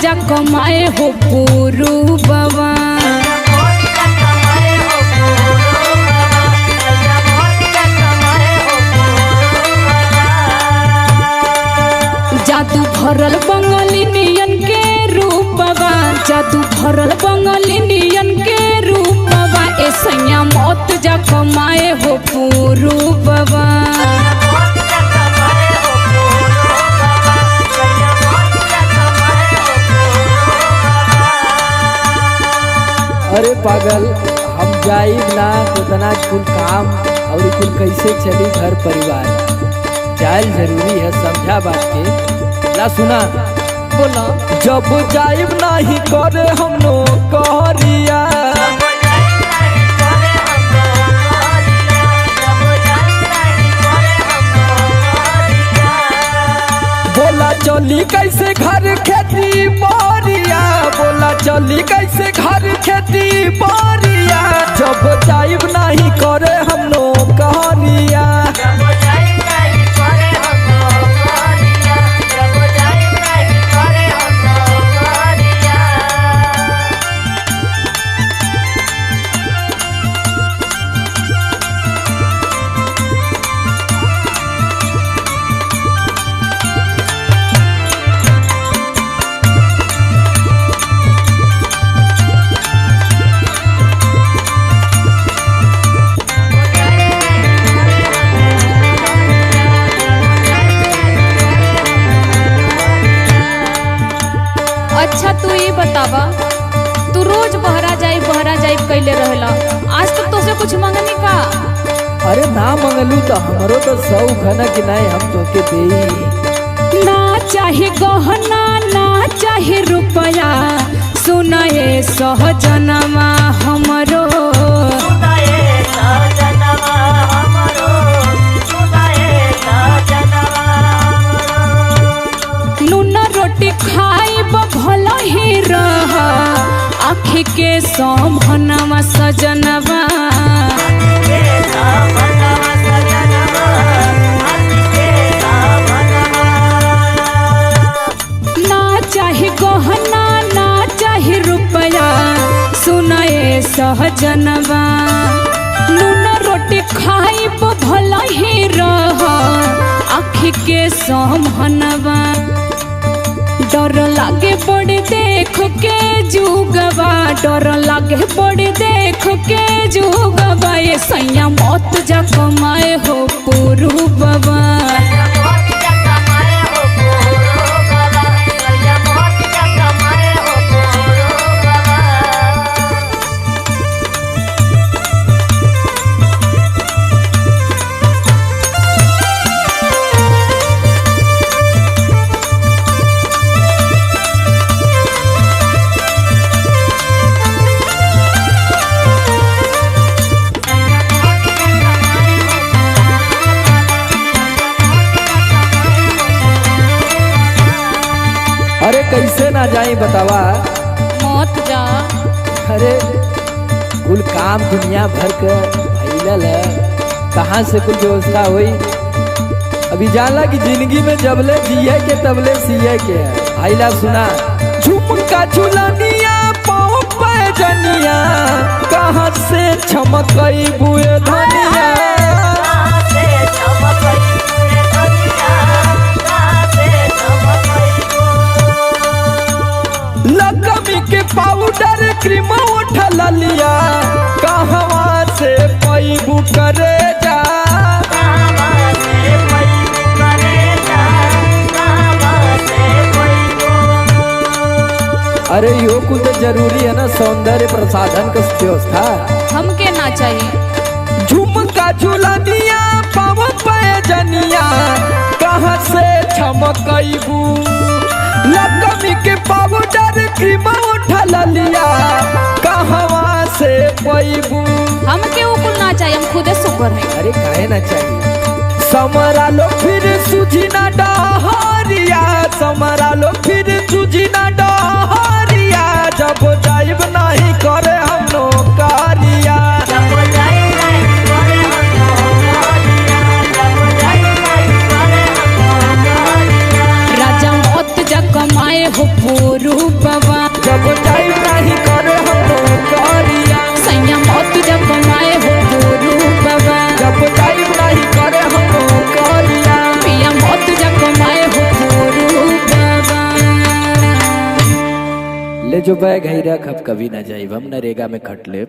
जा कमाए हो पुरु बाबा। जादू भरल बंगालिनियन के रूप बाबा, जादू भरल बंगालिनियन के रूप बाबा। ऐसा मौत जा कमाए हो पुरु बाबा। अरे पागल, हम जाइब ना तो तना कुल काम और कुल कैसे चली घर परिवार, जायल जरूरी है, समझा बात के। ला सुना बोलो। जब जाइब नहीं करे हम कहरिया, बोला चली कैसे घर खेती बारिया, बोला चली कैसे घर खेती बारिया। जब जाइब नहीं करे हम कहरिया, अच्छा तू ये बतावा, तू रोज बहरा जाई कैले रहला, आज तक तो से कुछ मांगनी का? अरे ना मंगलू तो हमरो तो सौ घना कि नहीं हम तो के देई। ना चाहे गहना ना चाहे रुपया, सुनाए सहजनमा हमरो। नूना रोटी खाई भला ही रह, आँखी के समहनवा सजनवा। ना चाहे गहना ना चाहे रुपया, सुनाए सहजनवा। नूना रोटी खाई भला ही रह, आँखी के समहनवा। डर लागे बड़े देख के जुगवा, डर लागे बड़े देख के जुगवा। ये सैया मौत जा कमाए हो पुरु बाबा। अरे कैसे ना जाई बतावा। मौत जा। अरे कुल काम दुनिया भर के भइलल है, कहाँ से कुल व्यवस्था हुई। अभी जानला कि जिंदगी में जबले जिए के तबले सिए के है। आइला सुना, झुमका झुलनिया पाँव पैजनिया, कहाँ से छमकई बुए धनिया। लकमी के पाउडर क्रीम उठल लिया, कहवा से पैबू करे जा। अरे यो कुल तो जरूरी है ना, सौंदर्य प्रसाधन का व्यवस्था हमके ना चाहिए। झुमका झुलनिया पाव पैजनिया, कहाँ से छमकईबू। लकमी के पाउडर क्रीम उठल लिया, कहवा से पैबू। हमके वो कुल ना चाहिए, हम खुदे सुपर है। अरे काहे ना चाहिए। समरा लो फिर सूझी ना डहरिया, समरा लो फिर सूझी ना डहरिया। जब जाइब नहीं करे हम नौकरिया, राजा मौत जा कमाए हो पुरु जो बैग है रख, अब कभी ना जाइब हम नरेगा में खट लेब।